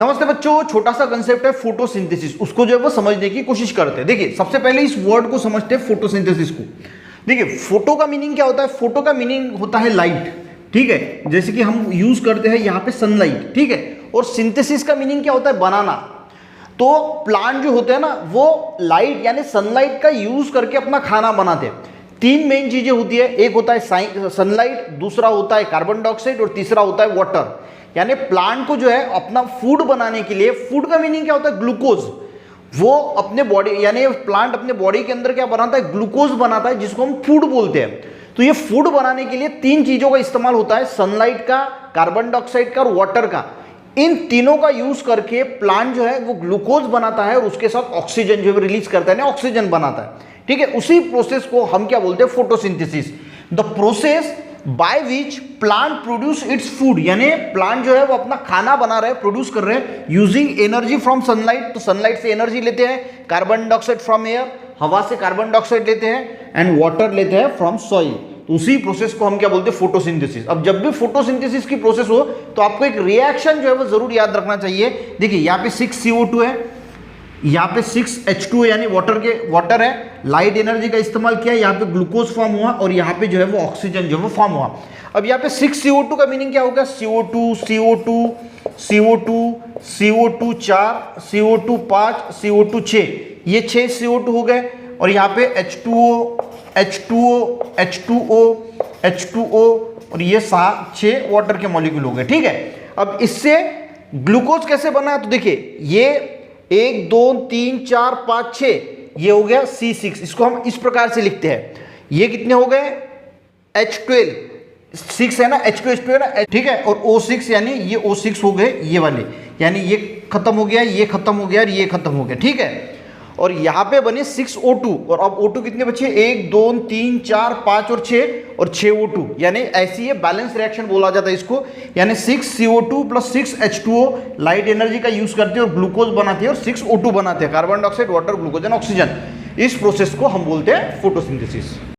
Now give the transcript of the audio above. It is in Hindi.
नमस्ते बच्चों, छोटा सा कंसेप्ट है फोटोसिंथेसिस। उसको जो है वो समझने की कोशिश करते हैं। देखिए, सबसे पहले इस वर्ड को समझते हैं, फोटोसिंथेसिस को। देखिए, फोटो का मीनिंग क्या होता है? फोटो का मीनिंग होता है लाइट, ठीक है। जैसे कि हम यूज करते हैं यहाँ पे सनलाइट, ठीक है। और सिंथेसिस का मीनिंग क्या होता है? बनाना। तो प्लांट जो होते हैं ना, वो लाइट यानी सनलाइट का यूज करके अपना खाना बनाते हैं। तीन मेन चीजें होती है, एक होता है सनलाइट, दूसरा होता है कार्बन डाइऑक्साइड और तीसरा होता है वाटर। यानी प्लांट को जो है अपना फूड बनाने के लिए, फूड का मीनिंग क्या होता है? ग्लूकोज। वो अपने बॉडी यानी प्लांट अपने बॉडी के अंदर क्या बनाता है? ग्लूकोज बनाता है, जिसको हम फूड बोलते हैं। तो ये फूड बनाने के लिए तीन चीजों का इस्तेमाल होता है, सनलाइट का, कार्बन डाइऑक्साइड का और वाटर का। इन तीनों का यूज करके प्लांट जो है वो ग्लूकोज बनाता है और उसके साथ ऑक्सीजन जो है रिलीज करता है, ऑक्सीजन बनाता है, ठीक है। उसी प्रोसेस को हम क्या बोलते हैं? Photosynthesis. The process by which plant produce its food, यानी प्लांट जो है वो अपना खाना बना रहे हैं, प्रोड्यूस कर रहे हैं यूजिंग एनर्जी फ्रॉम सनलाइट। तो सनलाइट से एनर्जी लेते हैं, कार्बन डाइऑक्साइड फ्रॉम एयर, हवा से कार्बन डाइऑक्साइड लेते हैं, एंड वाटर लेते हैं फ्रॉम सॉइल। तो उसी प्रोसेस को हम क्या बोलते हैं? फोटोसिंथेसिस। अब जब भी फोटोसिंथेसिस की प्रोसेस हो तो आपको एक रिएक्शन जो है वो जरूर याद रखना चाहिए। देखिए, यहाँ पे 6CO2 है, यहाँ पे 6H2 यानी वाटर है, लाइट एनर्जी का इस्तेमाल किया, यहाँ पे ग्लूकोज फॉर्म हुआ और यहाँ पे जो है वो ऑक्सीजन जो है वो फॉर्म हुआ। अब यहाँ पे 6CO2 का मीनिंग क्या होगा? CO2 CO2 CO2 CO2 4 CO2 5 CO2 6, ये 6 CO2 हो गए। और यहाँ पे H2O H2O H2O H2O और ये 6 वाटर के मॉलिक्यूल हो गए, ठीक है। अब इससे ग्लूकोज कैसे बना? तो देखिए, ये 1 2 3 4 5 6, ये हो गया C6। इसको हम इस प्रकार से लिखते हैं। ये कितने हो गए? H12, 6 है ना, H2H2 है ना, ठीक है। और O6 यानी ये O6 हो गए, ये वाले, यानी ये खत्म हो गया, ये खत्म हो गया और ये खत्म हो गया, ठीक है। और यहाँ पे बने 6O2 और अब O2 कितने बचे? 1 2 3 4 5 और 6 और 6O2, यानी ऐसी ये बैलेंस रिएक्शन बोला जाता है इसको। यानी 6CO2 plus 6H2O light energy का यूज करते हैं और ग्लूकोज बनाते हैं और 6O2 बनाते हैं, carbon dioxide, water, glucose and oxygen. इस प्रोसेस को हम बोलते हैं फोटोसिंथेसिस।